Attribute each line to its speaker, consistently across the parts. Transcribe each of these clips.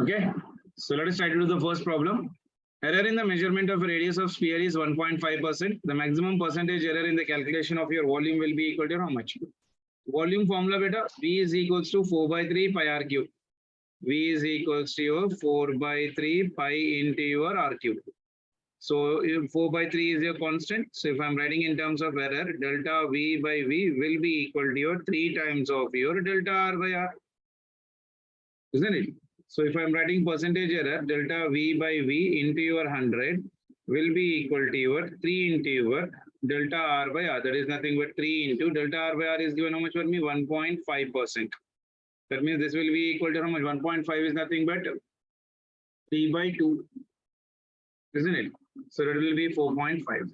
Speaker 1: Okay, so let us try to do the first problem. Error in the measurement of radius of sphere is 1.5%. The maximum percentage error in the calculation of your volume will be equal to how much? Volume formula beta, V is equals to 4 by 3 pi r cube. V is equals to your 4 by 3 pi into your r cube. So 4 by 3 is your constant. So if I'm writing in terms of error, delta V by V will be equal to your 3 times of your delta R by R. Isn't it? So if I'm writing percentage error, delta V by V into your 100 will be equal to your 3 into your delta R by R. That is nothing but 3 into delta R by R is given how much for me? 1.5%. That means this will be equal to how much? 1.5 is nothing but 3 by 2. Isn't it? So that will be 4.5.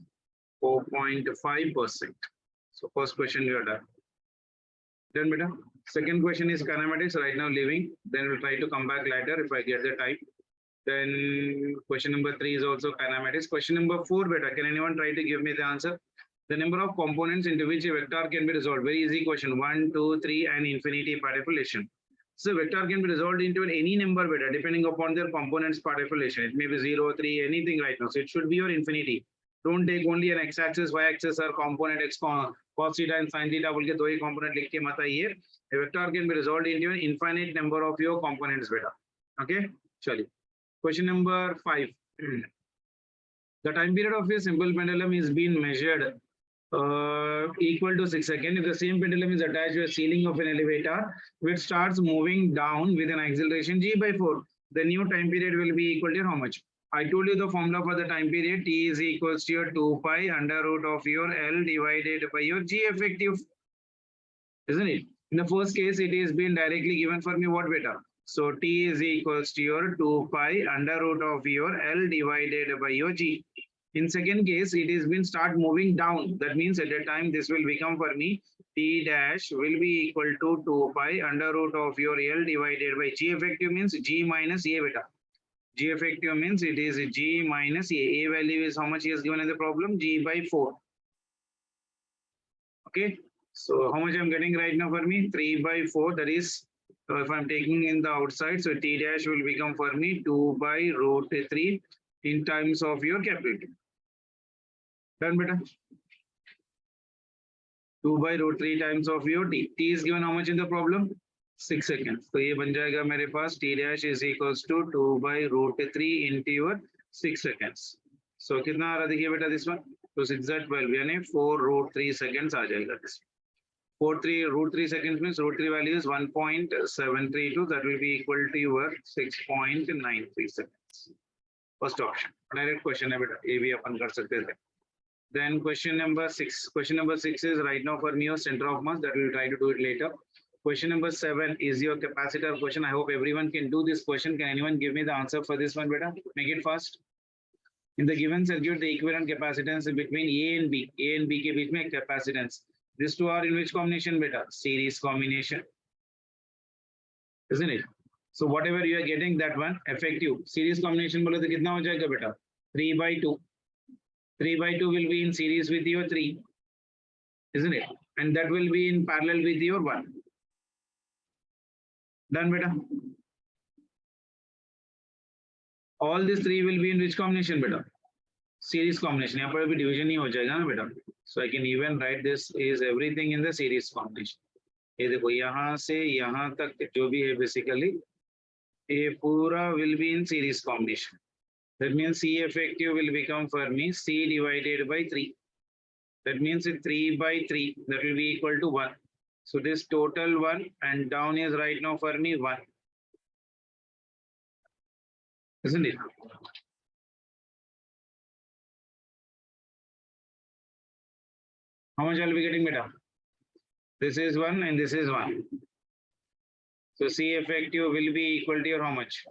Speaker 1: 4.5%. So first question you are done. Done, beta. Second question is kinematics, right now leaving. Then we'll try to come back later if I get the time. Then question number 3 is also kinematics. Question number 4, beta. Can anyone try to give me the answer? The number of components into which a vector can be resolved. Very easy question. 1, 2, 3, and infinity participation. So vector can be resolved into any number, beta, depending upon their components participation. It may be 0, 3, anything right now. So it should be your infinity. Don't take only an x-axis, y-axis, or component x cos theta and sin theta. बोल के दो ही component लिख के मत आइए. A vector can be resolved into an infinite number of your components, beta. Okay, chali. Question number 5. The time period of a simple pendulum is being measured equal to 6 seconds. If the same pendulum is attached to a ceiling of an elevator, which starts moving down with an acceleration g by 4, the new time period will be equal to how much? I told you the formula for the time period. T is equals to your 2 pi under root of your L divided by your G effective. Isn't it? In the first case, it is being directly given for me what beta? So T is equals to your 2 pi under root of your L divided by your G. In second case, it is been start moving down. That means at a time this will become for me T dash will be equal to 2 pi under root of your L divided by G effective means G minus A beta. G effective means it is G minus A. A value is how much is given in the problem? G by 4. Okay. So how much I'm getting right now for me? 3 by 4. That is, if I'm taking in the outside, so T dash will become for me 2 by root 3 in times of your capital T. Done, beta. 2 by root 3 times of your T. T is given how much in the problem? 6 seconds. So ये बन जाएगा मेरे पास T dash is equals to 2 by root 3 into your 6 seconds. So कितना आ रहा देखिए बेटा this one? So 6 at 12 यानी 4 root 3 seconds आ जाएगा this. 4 root 3 seconds means root 3 value is 1.732. That will be equal to your 6.93 seconds. First option. Direct question है बेटा. ये भी अपन कर सकते थे. Then question number 6. Question number 6 is right now for me your center of mass. That we will try to do it later. Question number 7 is your capacitor question. I hope everyone can do this question. Can anyone give me the answer for this one, beta? Make it fast. In the given circuit, the equivalent capacitance between A and B के बीच में capacitance. These two are in which combination, beta? Series combination. Isn't it? So whatever you are getting that one, effective. Series combination बोले तो कितना हो जाएगा बेटा? 3 by 2. 3 by 2 will be in series with your 3. Isn't it? And that will be in parallel with your 1. Done, beta. All these 3 will be in which combination, beta? Series combination. यहाँ पर भी division ही हो जाएगा ना बेटा. So I can even write this is everything in the series combination. ये देखो यहाँ से यहाँ तक जो भी है basically ये पूरा will be in series combination. That means C effective will become for me C divided by 3. That means 3 by 3 that will be equal to 1. So this total 1 and down is right now for me 1. Isn't it? How much I'll be getting, beta? This is 1 and this is 1. So C effective will be equal to your how much?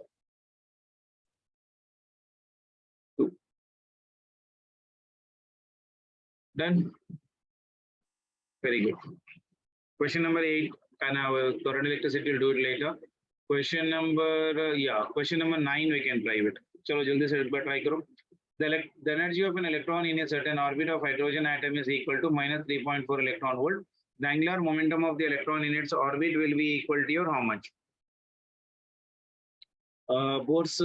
Speaker 1: 2. Done? Very good. Question number 8. Current electricity will do it later. Question number, question number 9 we can try it. चलो जल्दी से एक बार try करो. The energy of an electron in a certain orbit of hydrogen atom is equal to minus 3.4 electron volt. The angular momentum of the electron in its orbit will be equal to your how much? Bohr's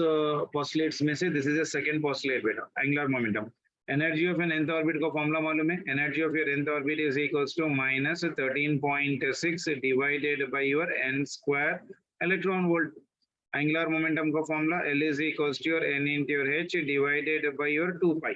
Speaker 1: postulates में से this is a second postulate बेटा, angular momentum. Energy of an nth orbit का formula मालूम है? Energy of your nth orbit is equals to minus 13.6 divided by your n square electron volt. Angular momentum का formula L is equals to your n into your h divided by your 2 pi.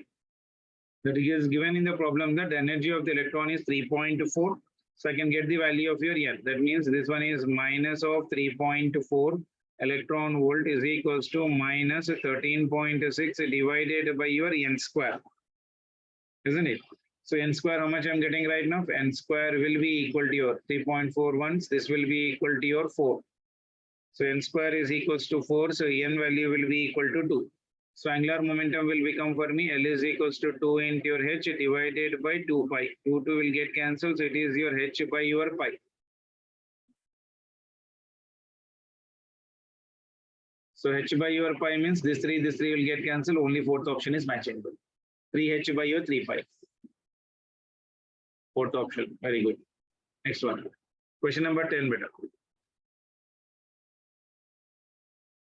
Speaker 1: That is given in the problem that the energy of the electron is 3.4. So I can get the value of your n. That means this one is minus of 3.4 electron volt is equals to minus 13.6 divided by your n square. Isn't it? So n square, how much I'm getting right now? N square will be equal to your 3.4 once. This will be equal to your 4. So n square is equals to 4. So n value will be equal to 2. So angular momentum will become for me L is equals to 2 into your h divided by 2 pi. 2 will get cancelled. So it is your h by your pi. So h by your pi means this 3 will get cancelled. Only fourth option is matching. 3h by your 3 pi. Fourth option. Very good. Next one. Question number 10 beta.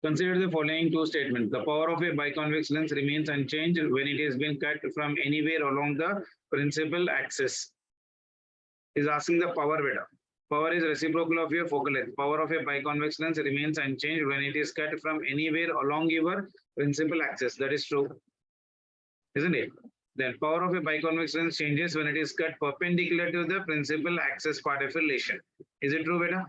Speaker 1: Consider the following two statements. The power of a biconvex lens remains unchanged when it has been cut from anywhere along the principal axis. Is asking the power beta. Power is reciprocal of your focal length. Power of a biconvex lens remains unchanged when it is cut from anywhere along your principal axis. That is true, isn't it? Then power of a biconvex lens changes when it is cut perpendicular to the principal axis part of relation. Is it true, beta?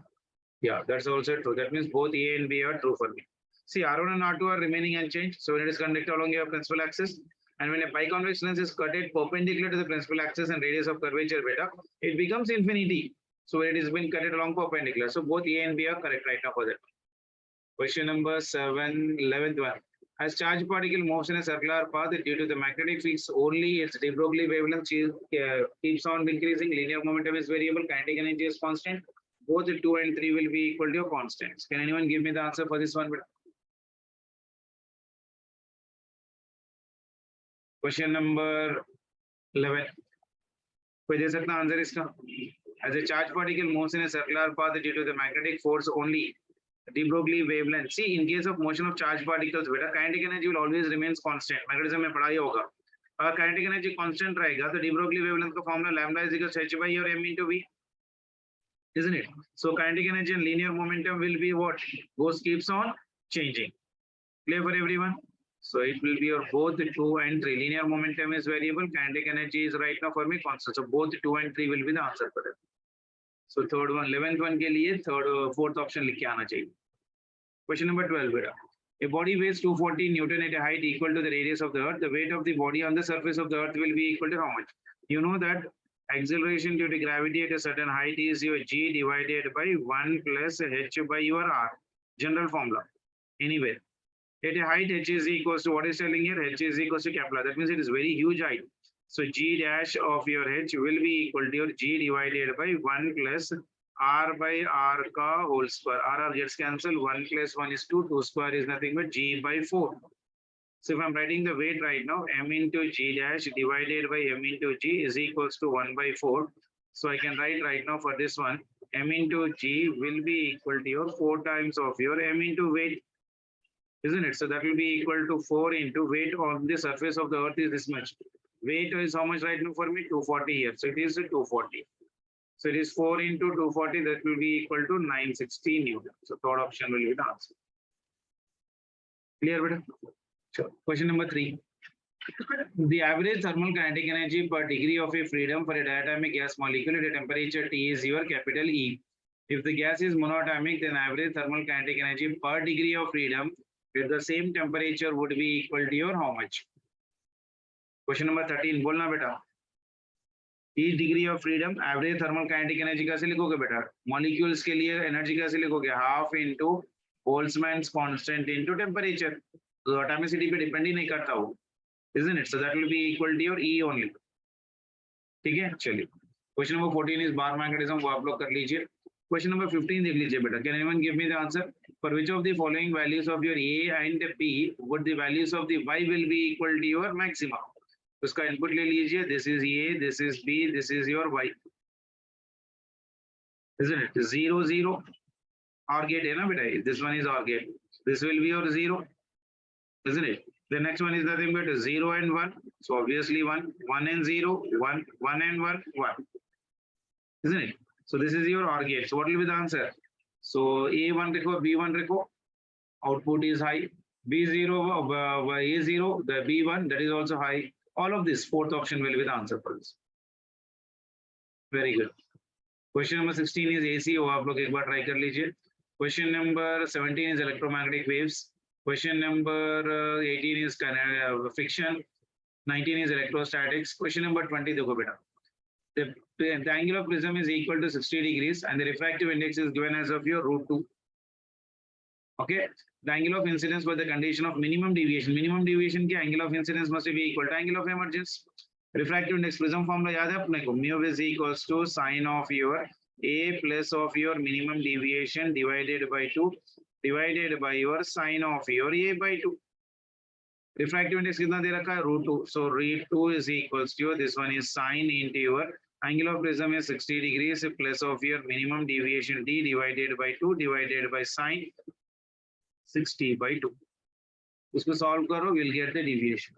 Speaker 1: Yeah, that's also true. That means both A and B are true for me. See, R1 and R2 are remaining unchanged. So when it is conducted along your principal axis, and when a biconvex lens is cutted perpendicular to the principal axis and radius of curvature beta, it becomes infinity. So it is been cutted along perpendicular. So both A and B are correct right now for that. Question number 7, 11th one. As charged particle moves in a circular path due to the magnetic fields only, its de Broglie wavelength keeps on increasing. Linear momentum is variable. Kinetic energy is constant. Both 2 and 3 will be equal to your constants. Can anyone give me the answer for this one? Question number 11. कोई दे सकता answer इसका? As a charged particle moves in a circular path due to the magnetic force only, de Broglie wavelength. See, in case of motion of charged particles, beta, kinetic energy will always remains constant. Magnetism में पढ़ा ही होगा. अगर kinetic energy constant रहेगा, तो de Broglie wavelength का formula lambda is equal to h by your m into v, isn't it? So kinetic energy and linear momentum will be what? Goes keeps on changing. Clear for everyone? So it will be your both 2 and 3. Linear momentum is variable. Kinetic energy is right now for me constant. So both 2 and 3 will be the answer for it. So third one, 11th one के लिए fourth option लिख के आना चाहिए. Question number 12 बेटा. A body weighs 240 Newton at a height equal to the radius of the earth. The weight of the body on the surface of the earth will be equal to how much? You know that acceleration due to gravity at a certain height is your g divided by 1 plus h by your r. General formula. Anyway, at a height h is equals to what is telling here? H is equals to Kepler. That means it is very huge height. So g dash of your h will be equal to your g divided by 1 plus r by r ka whole square. R gets cancelled. 1 plus 1 is 2. 2 square is nothing but g by 4. So if I'm writing the weight right now, m into g dash divided by m into g is equals to 1 by 4. So I can write right now for this one, m into g will be equal to your 4 times of your m into weight, isn't it? So that will be equal to 4 into weight on the surface of the earth is this much. Weight is how much right now for me? 240 here. So it is 240. So it is 4 into 240. That will be equal to 960 Newton. So third option will be the answer. Clear, beta? Sure. Question number 3. The average thermal kinetic energy per degree of a freedom for a diatomic gas molecule at a temperature T is your capital E. If the gas is monatomic, then average thermal kinetic energy per degree of freedom at the same temperature would be equal to your how much? Question number 13. बोलना बेटा. Each degree of freedom, average thermal kinetic energy कैसे लिखोगे बेटा? Molecules के लिए energy कैसे लिखोगे? Half into Boltzmann's constant into temperature. So atomicity पे depend ही नहीं करता वो, isn't it? So that will be equal to your E only. ठीक है, चलिए. Question number 14 is bar magnetism. वो आप लोग कर लीजिए. Question number 15 देख लीजिए बेटा. Can anyone give me the answer? For which of the following values of your A and P would the values of the Y will be equal to your maxima? उसका input ले लीजिए. This is A, this is B, this is your Y. Isn't it? 0, 0. OR gate है ना बेटा? This one is OR gate. This will be your 0, isn't it? The next one is nothing but 0 and 1. So obviously 1, 1 and 0, 1, 1 and 1, 1. Isn't it? So this is your OR gate. So what will be the answer? So A1 reco, B1 reco, output is high. B0, A0, the B1, that is also high. All of this, fourth option will be the answer for this. Very good. Question number 16 is AC. वो आप लोग एक बार try कर लीजिए. Question number 17 is electromagnetic waves. Question number 18 is friction. 19 is electrostatics. Question number 20 देखो बेटा. The angle of prism is equal to 60 degrees and the refractive index is given as of your √2. Okay. The angle of incidence for the condition of minimum deviation. Minimum deviation की angle of incidence must be equal to angle of emergence. Refractive index prism formula याद है अपने को. Mu is equals to sine of your A plus of your minimum deviation divided by 2 divided by your sine of your A by 2. Refractive index कितना दे रखा है? √2. So √2 is equals to this one is sine into your angle of prism is 60 degrees plus of your minimum deviation D divided by 2 divided by sine 60 by 2. उसको solve करो, we'll get the deviation.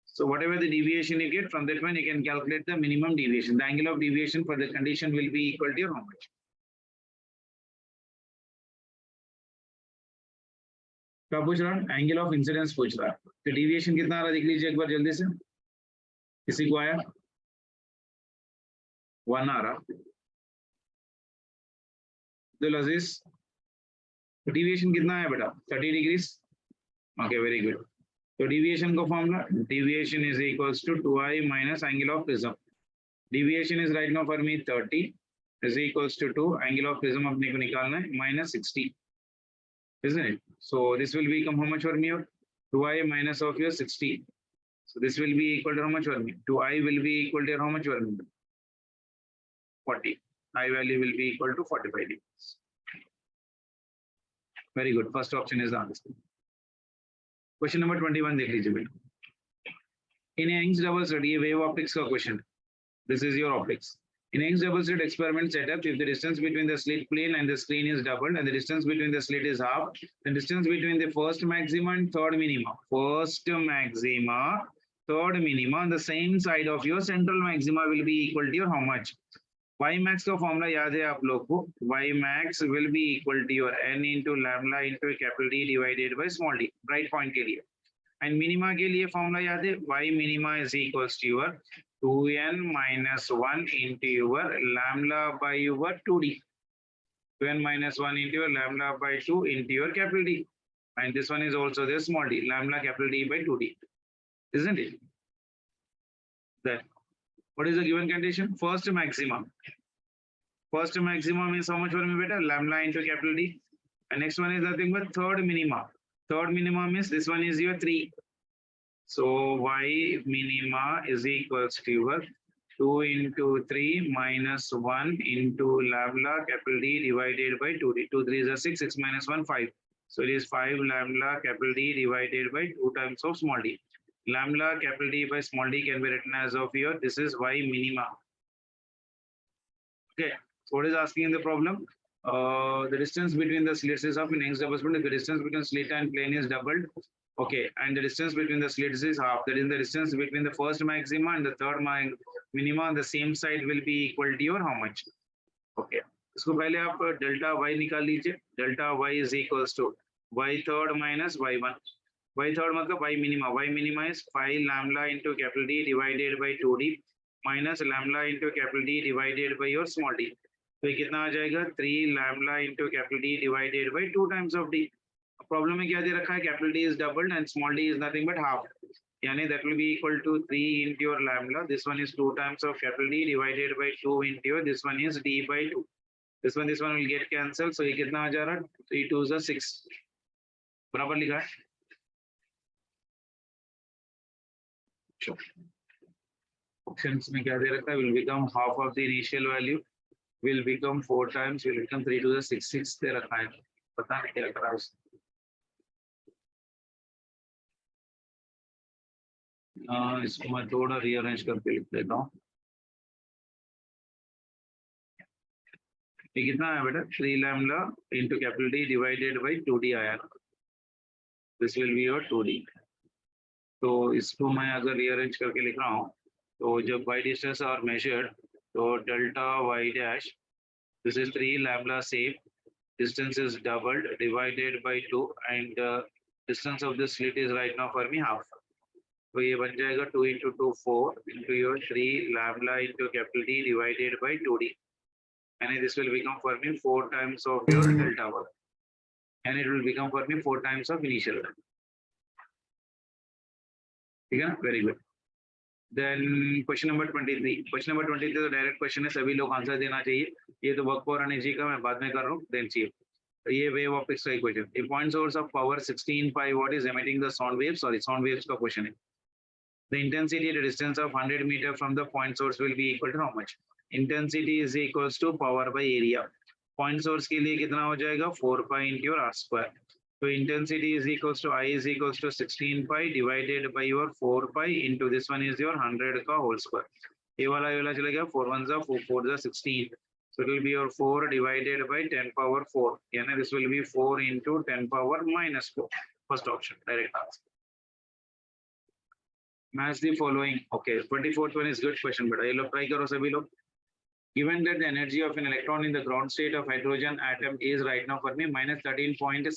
Speaker 1: So whatever the deviation you get from that one, you can calculate the minimum deviation. The angle of deviation for the condition will be equal to your how much? क्या पूछ रहा है? Angle of incidence पूछ रहा है. तो deviation कितना आ रहा है देख लीजिए एक बार जल्दी से. किसी को आया? 1 आ रहा. तो Aziz, deviation कितना है बेटा? 30 degrees. Okay, very good. So deviation का formula, deviation is equals to 2i minus angle of prism. Deviation is right now for me 30 is equals to 2 angle of prism अपने को निकालना है minus 60, isn't it? So this will become how much for me? 2i minus of your 60. So this will be equal to how much for me? 2i will be equal to how much for me? 40. I value will be equal to 45 degrees. Very good. First option is the answer. Question number 21 देख लीजिए बेटा. In a Young's double slit, ये wave optics का question. This is your optics. In a Young's double slit experiment setup, if the distance between the slit plane and the screen is doubled and the distance between the slit is half, the distance between the first maxima and third minima, on the same side of your central maxima will be equal to your how much? Y max का formula याद है आप लोग को. Y max will be equal to your n into lambda into capital D divided by small d. Bright point के लिए. And minima के लिए formula याद है. Y minima is equals to your 2n minus 1 into your lambda by your 2d. 2n minus 1 into your lambda by 2 into your capital D. And this one is also the small d. Lambda capital D by 2d. Isn't it? That. What is the given condition? First maximum. First maximum is how much for me better? Lambda into capital D. And next one is nothing but third minima. Third minimum is this one is your 3. So y minima is equals to your 2 into 3 minus 1 into lambda capital D divided by 2d. 2 3 is 6, 6 minus 1, 5. So it is 5 lambda capital D divided by 2 times of small d. Lambda capital D by small d can be written as of here. This is y minima. Okay. So what is asking in the problem? The distance between the slits is half in Young's double slit. The distance between slit and plane is doubled. Okay, and the distance between the slits is half. That is the distance between the first maxima and the third minima on the same side will be equal to your how much? Okay. इसको पहले आप delta y निकाल लीजिए. Delta y is equals to y third minus y1. Y third मतलब y minima. Y minima is 5 lambda into capital D divided by 2d minus lambda into capital D divided by your small d. तो ये कितना आ जाएगा? 3 lambda into capital D divided by 2 times of d. Problem में क्या दे रखा है? Capital D is doubled and small d is nothing but half. यानी that will be equal to 3 into your lambda. This one is 2 times of capital D divided by 2 into your, this one is d by 2. This one will get cancelled. So ये कितना आ जा रहा है? 3 2 is 6. बराबर लिखा है? Sure. Options में क्या दे रखा है? Will become half of the initial value. Will become 4 times. Will become 3 to the 6. 6 दे रखा है. पता नहीं क्या करा उसने. इसको मैं थोड़ा रीअरेंज करके लिख देता हूँ. ये कितना है बेटा? 3 lambda into capital D divided by 2d आया. This will be your 2D. तो इसको मैं अगर rearrange करके लिख रहा हूँ, तो जब y distance are measured, तो delta y dash, this is 3 lambda safe, distance is doubled divided by 2, and distance of this slit is right now for me half. तो ये बन जाएगा 2 into 2 4 into your 3 lambda into capital D divided by 2D, and this will become for me 4 times of your delta work, and it will become for me 4 times of initial work. ठीक है ना, very good. Then question number 23. Question number 23 तो direct question है, सभी लोग answer देना चाहिए. ये तो वर्क फॉर एनर्जी का मैं बाद में कर रहा हूँ. देन सी ये वेव ऑप्टिक्स का question. A point source of power 16 what is emitting the sound wave. Sorry, sound waves का क्वेश्चन है. The intensity at a distance of 100 meter from the point source will be equal to how much? Intensity is equals to power by area. Point source के लिए कितना हो जाएगा? 4 pi into your r square. So intensity is equals to I is equals to 16 pi divided by your 4 pi into this one is your 100 का whole square. ये वाला चला गया 4 1 4 16. So it will be your 4 divided by 10 power 4. यानी this will be 4 into 10 power minus 4. First option, direct answer. Match the following. Okay, 24th one is good question, but I try karo sabhi log. Given that the energy of an electron in the ground state of hydrogen atom is right now for me minus 13.6.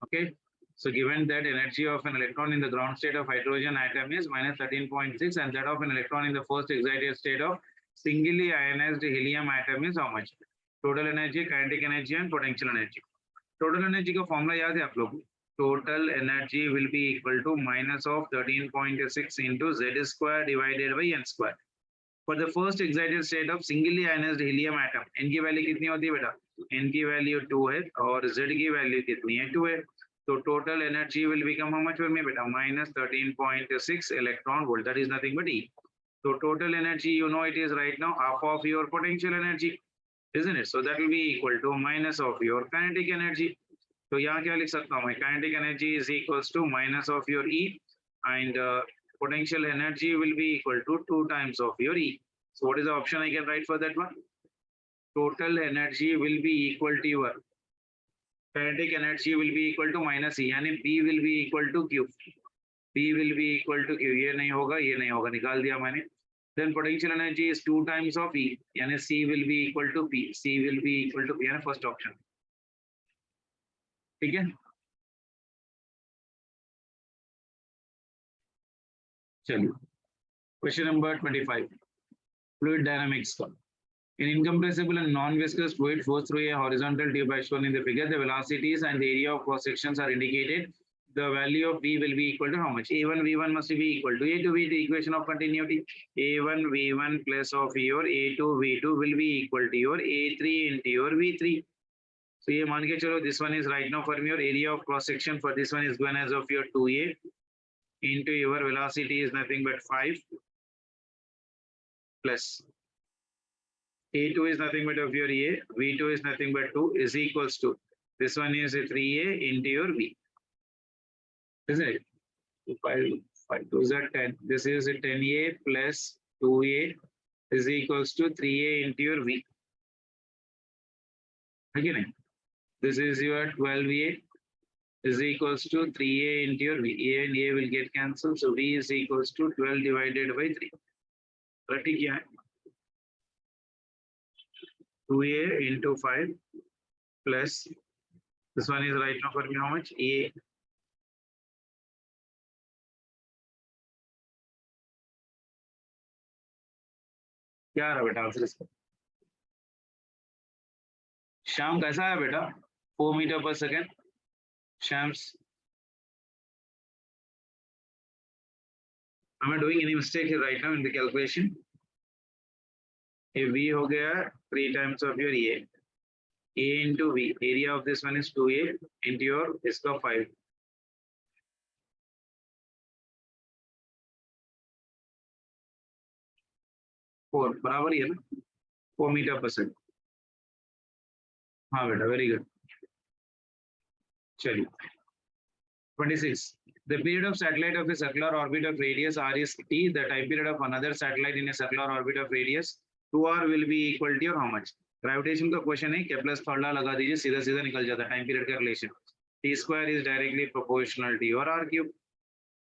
Speaker 1: Okay, so given that energy of an electron in the ground state of hydrogen atom is minus 13.6, and that of an electron in the first excited state of singly ionized helium atom is how much? Total energy, kinetic energy and potential energy. Total energy का formula याद है आप लोग? Total energy will be equal to minus of 13.6 into z square divided by n square. For the first excited state of singly ionized helium atom, n की value कितनी होती है बेटा? n की वैल्यू 2 है और z की वैल्यू कितनी है? 2 है. तो total energy will become how much for me बेटा? Minus 13.6 electron volt. That is nothing but E. So total energy, you know, it is right now half of your potential energy, isn't it? So that will be equal to minus of your kinetic energy. तो यहाँ क्या लिख सकता हूँ मैं? Kinetic energy is equals to minus of your E, and potential energy will be equal to 2 times of your E. So what is the option I can write for that one? Total energy will be equal to your kinetic energy will be equal to minus E, यानी B will be equal to Q. B will be equal to Q. ये नहीं होगा, निकाल दिया मैंने. Then potential energy is 2 times of E, यानी C will be equal to P. C will be equal to P, यानी first option. ठीक है, चलिए. Question number 25. Fluid dynamics. In incompressible and non-viscous fluid flows through a horizontal tube as shown in the figure. The velocities and the area of cross sections are indicated. The value of V will be equal to how much? A1 V1 must be equal to A2 V, the equation of continuity. A1 V1 plus of your A2 V2 will be equal to your A3 into your V3. So ये मान के चलो, this one is right now for your area of cross section for this one is given as of your 2A into your velocity is nothing but 5 plus A2 is nothing but of your A, V2 is nothing but 2 is equals to this one is a 3A into your V, isn't it? 5 2s are 10. This is a 10A plus 2A is equals to 3A into your V. Again, this is your 12A is equals to 3A into your V. A and A will get cancelled, so V is equals to 12 divided by 3. Right here, 2A into 5 plus this one is right now for me how much? A. क्या रहा बेटा answer इसका? श्याम कैसा है बेटा? 4 metre पर second. Shams, am I doing any mistake here right now in the calculation? A V हो गया 3 times of your A. A into V. Area of this one is 2A into your इसका 5. Four बराबर ही है ना? 4 metre पर second. हाँ बेटा, very good. चलिए 26. The period of satellite of a circular orbit of radius r is t. The time period of another satellite in a circular orbit of radius 2r will be equal to how much? Gravitation का question है, Kepler's third law लगा दीजिए, सीधा सीधा निकल जाता है time period का relation. T square is directly proportional to your R cube,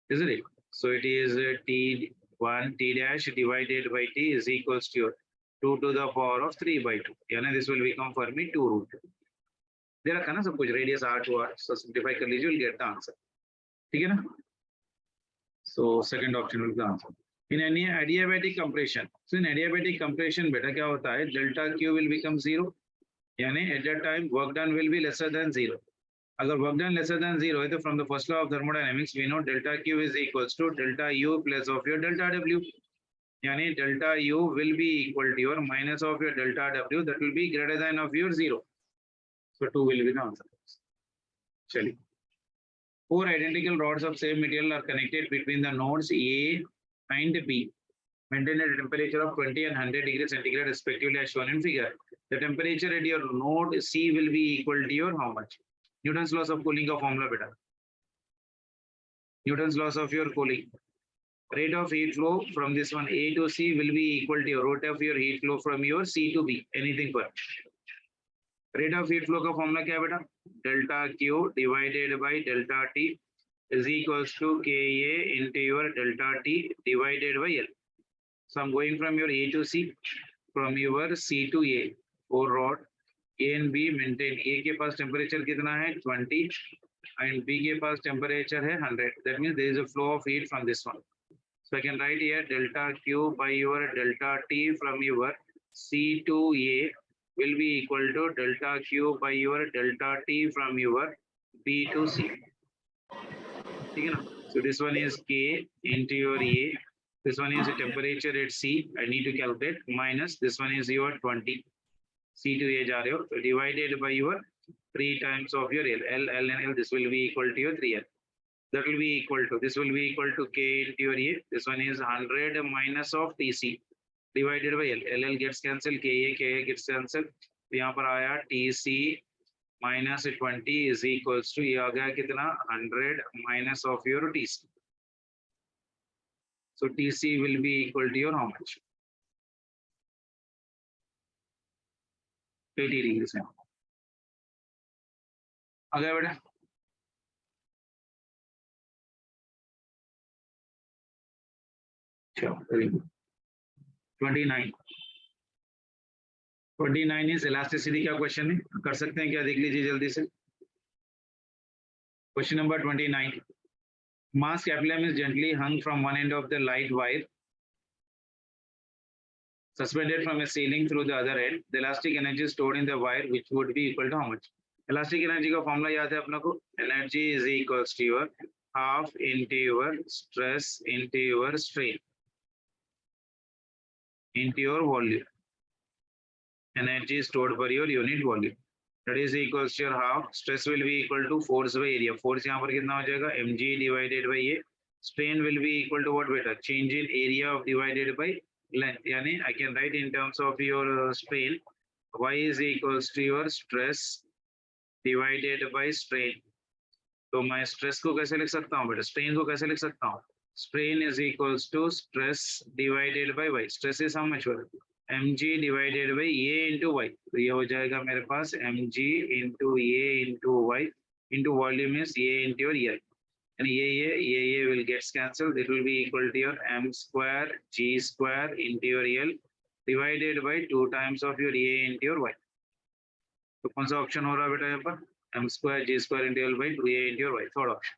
Speaker 1: isn't it? So it is T1 T dash divided by T is equals to your 2 to the power of 3 by 2. यानी this will become for me 2 root. दे रखा ना सब कुछ, radius R to R, so simplify कर लीजिए, you'll get the answer. ठीक है ना? So second option will be the answer. In any adiabatic compression, so in adiabatic compression बेटा क्या होता है, delta Q will become 0, यानी at that time work done will be lesser than 0. अगर work done lesser than 0 है तो from the first law of thermodynamics we know delta Q is equals to delta U plus of your delta W. यानी delta U will be equal to your minus of your delta W, that will be greater than of your 0. So 2 will be the answer. चलिए. 4 identical rods of same material are connected between the nodes A and B, maintain at a temperature of 20 and 100 degrees centigrade respectively as shown in figure. The temperature at your node C will be equal to your how much? Newton's laws of cooling का formula बेटा. Newton's laws of your cooling. Rate of heat flow from this one A to C will be equal to your rate of your heat flow from your C to B. Anything पर. Rate of heat flow का formula क्या है बेटा? Delta Q divided by delta T is equals to Ka into your delta T divided by L. So I'm going from your A to C, from your C to A. 4 rod A and B maintain. A के पास temperature कितना है 20 and B के पास temperature है 100. That means there is a flow of heat from this one. So I can write here delta Q by your delta T from your C to A will be equal to delta Q by your delta T from your B to C. ठीक है ना? So this one is K into your A. This one is the temperature at C. I need to calculate minus this one is your 20. C to A जा रहे हो, so divided by your 3 times of your L. L and L. This will be equal to your 3L. That will be equal to, this will be equal to K into your A. This one is 100 minus of TC divided by L. LL gets cancelled, KA gets cancelled. तो यहाँ पर आया TC minus 20 is equals to, ये आ गया कितना 100 minus of your TC. So TC will be equal to your how much? 80 degrees. आ गया बेटा? चलो 29. 29 is elasticity का क्वेश्चन है, कर सकते हैं क्या, देख लीजिए जल्दी से. Question number 29. Mass capillum is gently hung from one end of the light wire, suspended from a ceiling through the other end. The elastic energy stored in the wire, which would be equal to how much? Elastic energy का formula याद है अपना को? Energy is equals to your half into your stress into your strain into your volume. Energy stored per your unit volume. That is equals to your half. Stress will be equal to force by area. Force यहाँ पर कितना हो जाएगा? mg divided by a. Strain will be equal to what बेटा? Change in area of divided by length. यानी I can write in terms of your strain. Y is equals to your stress divided by strain. तो मैं stress को कैसे लिख सकता हूँ बेटा? Strain को कैसे लिख सकता हूँ? Strain is equals to stress divided by y. Stress is how much? mg divided by a into y. तो ये हो जाएगा मेरे पास mg into a into y into volume is a into your L. And ये will get cancelled. It will be equal to your m square g square into your L divided by 2 times of your a into your y. तो कौन सा option हो रहा है बेटा यहाँ पर? m square g square into L by 2a into your y. Third option.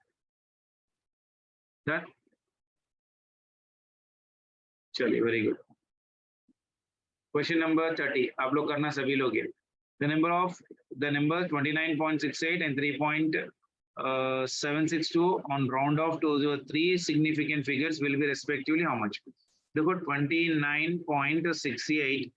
Speaker 1: Done? चलिए, वेरी गुड. Question number 30. आप लोग करना सभी लोग ये. The number 29.68 and 3.762 on round off to the 3 significant figures will be respectively how much? देखो 29.68.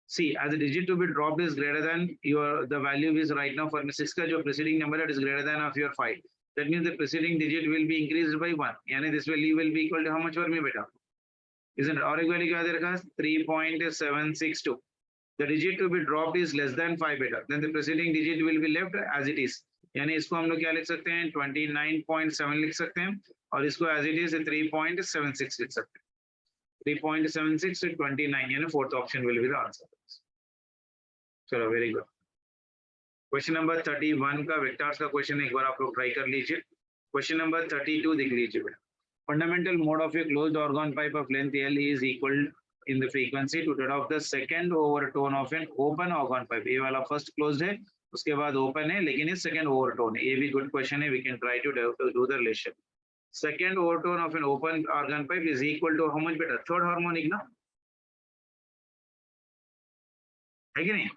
Speaker 1: See, as the digit to be dropped is greater than the value is right now for 6 का जो preceding number that is greater than of your 5. That means the preceding digit will be increased by 1. यानी this value will be equal to how much for me बेटा? Isn't it? और एक value क्या दे रखा है? 3.762. The digit to be dropped is less than 5 beta. Then the preceding digit will be left as it is. यानी इसको हम लोग क्या लिख सकते हैं? 29.7 लिख सकते हैं और इसको as it is 3.76 लिख सकते हैं. 3.76 to 29 यानी fourth option will be the answer. चलो वेरी गुड। क्वेश्चन नंबर 31 का वेक्टर्स का क्वेश्चन एक बार आप लोग ट्राई कर लीजिए। क्वेश्चन नंबर 32 देख लीजिए बेटा। Fundamental mode of a closed organ pipe of length L is equal in the frequency to that of the second overtone of an open organ pipe। ये वाला फर्स्ट क्लोज्ड है, उसके बाद ओपन है, लेकिन ये सेकंड ओवरटोन है। ये भी गुड क्वेश्चन है, we can try to do the relation. Second overtone of an open organ pipe is equal to how much बेटा? थर्ड हार्मोनिक ना, है कि नहीं?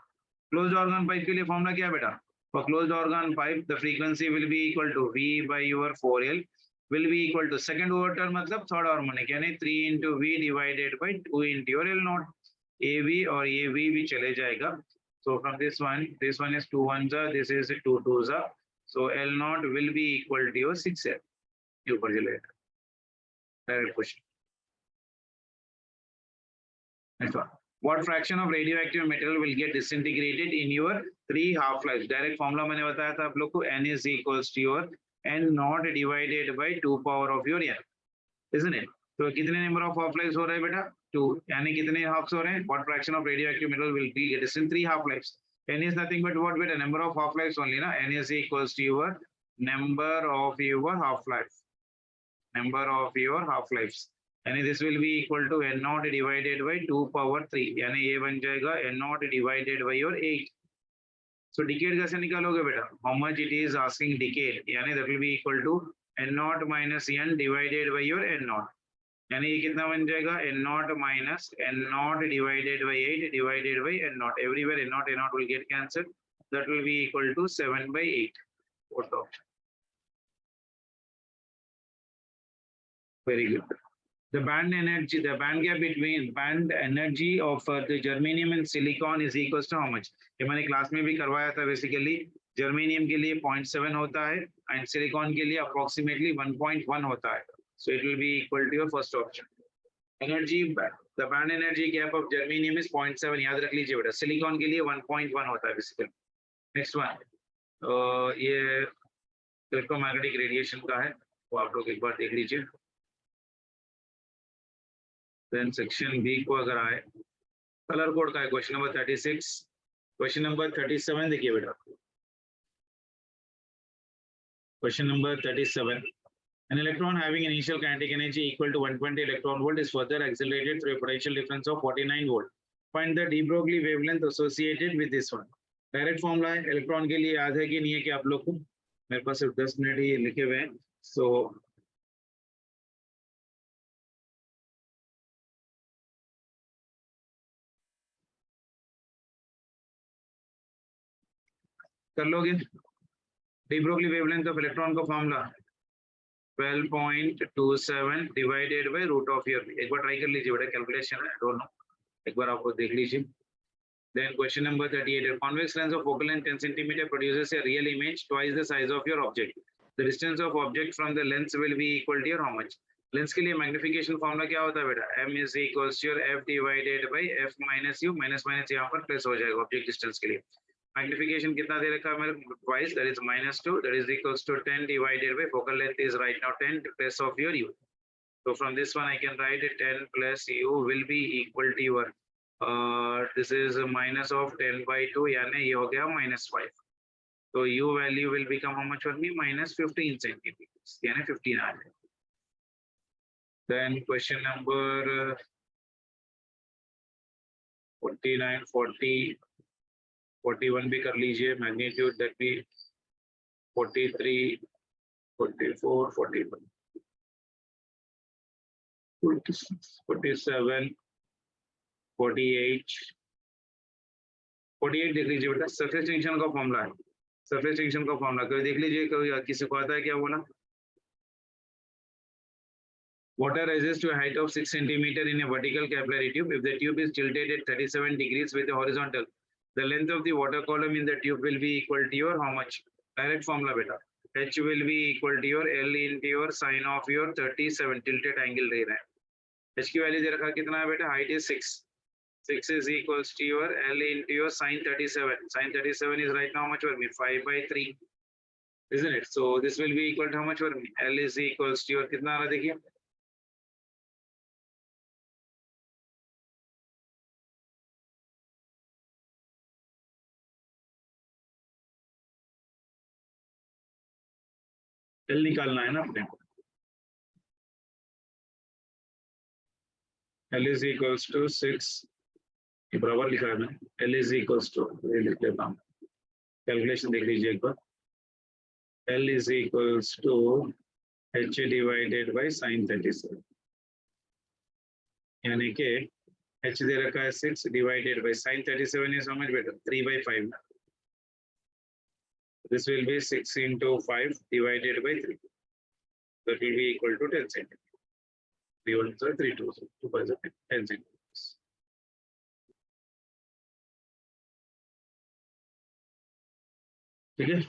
Speaker 1: क्लोज्ड ऑर्गन पाइप के लिए फॉर्मूला क्या है बेटा? For closed organ pipe, the frequency will be equal to V by your 4L will be equal to second overturn मतलब third harmonic यानी 3 into V divided by 2 into your L naught। AV और AV भी चले जाएगा। So from this one is 2 ones are, this is 2 twos are, so L naught will be equal to your 6L। ये ऊपर चलेगा। Direct question। Next one. What fraction of radioactive material will get disintegrated in your 3 half-lives? Direct formula मैंने बताया था आप लोग को, N is equals to your N naught divided by 2 power of your N, isn't it? तो कितने number of half-lives हो रहे हैं बेटा? 2, यानी कितने halves हो रहे हैं? What fraction of radioactive material will be get in 3 half-lives? N is nothing but what beta? Number of half-lives only ना? N is equals to your number of your half-lives, number of your half-lives। यानी this will be equal to N naught divided by 2 power 3, यानी ये बन जाएगा N naught divided by your 8। So decade कैसे निकालोगे बेटा? How much it is asking decade, यानी that will be equal to N naught minus N divided by your N naught, यानी ये कितना बन जाएगा? N naught minus N naught divided by 8 divided by N naught। Everywhere N naught will get cancelled, that will be equal to 7 by 8। Fourth option। Very good। The band gap between band energy of the germanium and silicon is equals to how much? ये मैंने class में भी करवाया था। Basically germanium के लिए 0.7 होता है एंड सिलिकॉन के लिए अप्रोक्सीमेटली 1.1 होता है। So it will be equal to your first option। Energy, the band energy gap of germanium is 0.7, याद रख लीजिए बेटा। सिलिकॉन के लिए 1.1 होता है बेसिकली। नेक्स्ट वन, ये इलेक्ट्रोमैग्नेटिक रेडिएशन का है, वो आप लोग एक बार देख लीजिए। देन सेक्शन बी को अगर आए, कलर कोड का है क्वेश्चन नंबर 36। क्वेश्चन नंबर 37 देखिए बेटा। Question number 37, an electron having initial kinetic energy equal to 120 electron volt is further accelerated through a potential difference of 49 volt। Find the de Broglie wavelength associated with this one। Direct formula है, electron के लिए याद है कि नहीं है कि आप लोग को? मेरे पास सिर्फ 10 मिनट ही लिखे हुए हैं। सो कर लोगे? de Broglie wavelength of electron का formula 12.27 divided by root of ईयर। एक बार ट्राई कर लीजिए बेटा, कैलकुलेशन है, डोंट नो, एक बार आपको देख लीजिए। Then question number 38, a convex lens of focal length 10 cm produces a real image twice the size of your object। The distance of object from the lens will be equal to your how much? Lens के लिए magnification formula क्या होता है बेटा? m is equals to your f divided by f minus u, minus minus यहाँ पर plus हो जाएगा ऑब्जेक्ट डिस्टेंस के लिए। मैग्निफिकेशन कितना दे रखा है मेरे? Twice, that is -2, that is equals to 10 divided by focal length is right now 10 plus of your u। So from this one I can write it 10 plus u will be equal to your this is a minus of 10 by 2, यानी ये हो गया -5। तो u value will become how much for me? -15 centimeters, यानी 15 आ जाएगा। Then question number 49, 40, 41 भी कर लीजिए। मैग्नीट्यूड दैट भी 43, 44, 41, 47, 48, 48 देख लीजिए बेटा। सरफेस टेंशन का फॉर्मूला है, सरफेस टेंशन का फॉर्मूला कभी देख लीजिए, कभी किसी को आता है क्या बोला? Water rises to a height of 6 centimeter in a vertical capillary tube. If the tube is tilted at 37 degrees with a horizontal, the length of the water column in the tube will be equal to your how much? Direct formula beta, h will be equal to your L into your sine of your 37 tilted angle दे रहा है। h की value दे रखा कितना है बेटा? Height is 6, 6 is equals to your L into your sine 37, sine 37 is right now how much for me? 5 by 3, isn't it? So this will be equal to how much for me? L is equals to your कितना आ रहा देखिए, L निकालना है ना अपने को। L is equals to 6, ये बराबर लिखा है मैंने, एल इज इक्वल्स टू, ये लिख लेता हूँ, कैलकुलेशन देख लीजिए एक बार, L is equals to H divided by sine 37, यानी कि एच दे रखा है 6 divided by sine 37 is how much better, 3/5. This will be 6 into 5 divided by 3. That will be equal to 10 centimeters. 3 1s are 3 2s, 2 5s are 10 centimeters. ठीक है,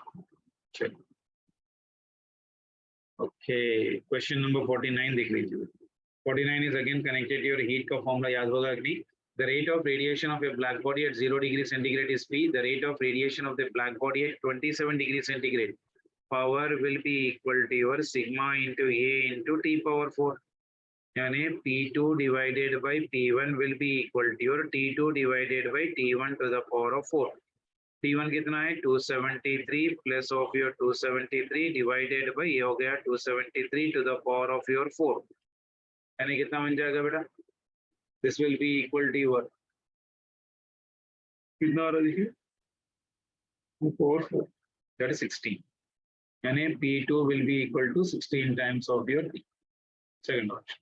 Speaker 1: चलो okay, question number 49 देख लीजिए। 49 is again connected to your heat का formula याद होगा कि नहीं? The rate of radiation of a black body at 0 degree centigrade is P. The rate of radiation of the black body at 27 degree centigrade. Power will be equal to your sigma into A into T power 4. यानी P2 divided by P1 will be equal to your T2 divided by T1 to the power of 4. T1 कितना है 273 plus of your 273 divided by ये हो गया 273 to the power of your 4, यानी कितना बन जाएगा बेटा? This will be equal to your कितना आ रहा है देखिए 4 दैट इज 16, यानी P2 will be equal to 16 times of your P. Second option.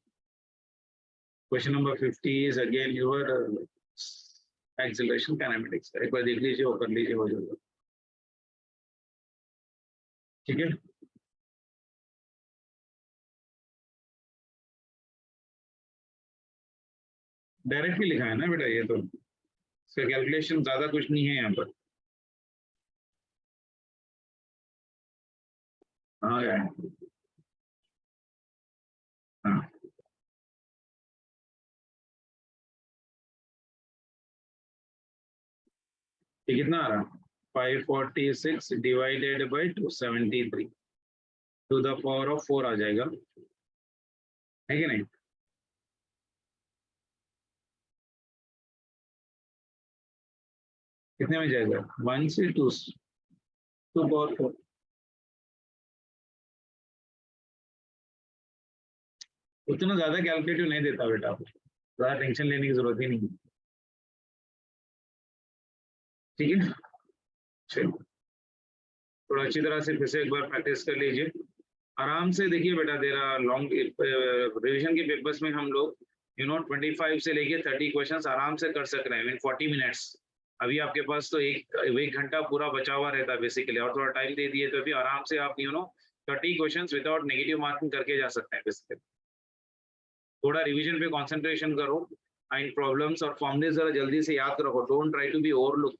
Speaker 1: Question number 50 is again your acceleration kinematics, एक बार देख लीजिए और कर लीजिए, हो जाएगा। ठीक है, डायरेक्टली लिखा है ना बेटा, ये तो इसका कैलकुलेशन ज्यादा कुछ नहीं है यहाँ पर। हाँ यार, हाँ ये कितना आ रहा? 546 divided by 273 to the power of 4 आ जाएगा, है कि नहीं? कितने में जाएगा? 1 से 2 पावर 4। उतना ज्यादा कैलकुलेटिव नहीं देता बेटा, ज्यादा टेंशन लेने की जरूरत ही नहीं है। ठीक है, चलो थोड़ा अच्छी तरह से फिर से एक बार प्रैक्टिस कर लीजिए आराम से। देखिए बेटा, देरा लॉन्ग रिवीजन के पेपर्स में हम लोग 25 से लेके 30 क्वेश्चंस आराम से कर सक रहे हैं इन 40 मिनट्स। अभी आपके पास तो एक घंटा पूरा बचा हुआ रहता है बेसिकली, और थोड़ा टाइम दे दिए तो अभी आराम से आप 30 क्वेश्चंस विदाउट नेगेटिव मार्किंग करके जा सकते हैं बेसिकली। थोड़ा रिवीजन पे कंसंट्रेशन करो एंड प्रॉब्लम्स और फॉर्मूले जरा जल्दी से याद रखो, don't try to be overlook.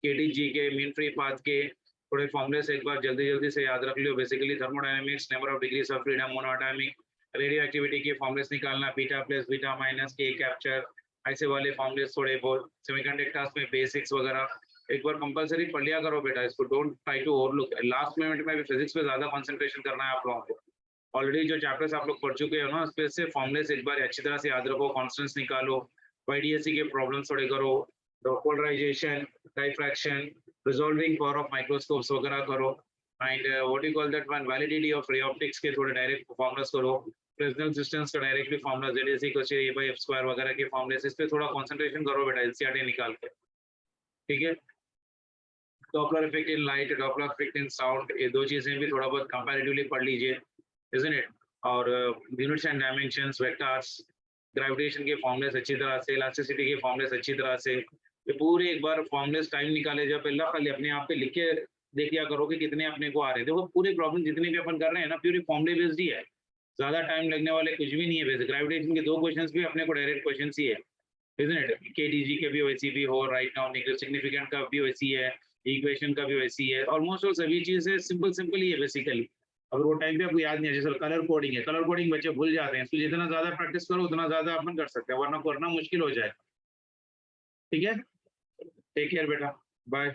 Speaker 1: KTG के मीन फ्री पाथ के थोड़े फॉर्मूले एक बार जल्दी से याद रख लियो। Basically thermodynamics, number of degrees of freedom, monoatomic, radioactivity के फॉर्मूलेस निकालना, बीटा प्लस बीटा माइनस के कैप्चर, ऐसे वाले फॉर्मूलेस थोड़े बहुत, सेमीकंडक्टर्स में बेसिक्स वगैरह एक बार कंपलसरी पढ़ लिया करो बेटा इसको, don't try to overlook. Last minute में भी फिजिक्स पे ज्यादा कंसंट्रेशन करना है आप लोगों को। ऑलरेडी जो चैप्टर्स आप लोग पढ़ चुके हो ना, उस पे से फॉर्मूलेस एक बार अच्छी तरह से याद रखो, कॉन्स्टेंट्स निकालो, YDSC के प्रॉब्लम्स थोड़े करो, polarization, diffraction, resolving power of microscopes वगैरह करो, and what you call that one, validity of ray optics के थोड़े डायरेक्ट फॉर्मुलास करो, फ्रेसनेल डिस्टेंस का डायरेक्टली फॉर्मुला Z=A/F² वगैरह के फॉर्मुलेस, इस पे थोड़ा कंसंट्रेशन करो बेटा NCERT निकाल के। ठीक है, Doppler effect in light, Doppler effect in sound, ये दो चीजें भी थोड़ा बहुत कंपैरेटिवली पढ़ लीजिए, isn't it? और units and dimensions, vectors, gravitation के फॉर्मुलेस अच्छी तरह से, इलास्टिसिटी के फॉर्मुलेस अच्छी तरह से, ये पूरे एक बार फॉर्मुलेस टाइम निकाले जब पहला खाली अपने आप पे लिख के देख लिया करो कि कितने अपने को आ रहे हैं। देखो पूरे प्रॉब्लम जितने भी अपन कर रहे हैं ना, पूरी फॉर्मुले बेस्ड ही है, ज्यादा टाइम लगने वाले कुछ भी नहीं है। वैसे ग्रेविटेशन के 2 क्वेश्चंस भी अपने को डायरेक्ट क्वेश्चंस ही है, isn't it? केटीजी के भी वैसी भी हो, राइट नाउ सिग्निफिकेंट का भी वैसी है, इक्वेशन का भी वैसी है, ऑलमोस्ट ऑल सभी चीजें सिंपल ही है बेसिकली। अगर वो टाइम पे आपको याद नहीं है, जैसे कलर कोडिंग है, कलर कोडिंग बच्चे भूल जाते हैं, इसको जितना ज्यादा प्रैक्टिस करो उतना ज्यादा अपन कर सकते हैं, वरना करना मुश्किल हो जाए। ठीक है, टेक केयर बेटा, बाय।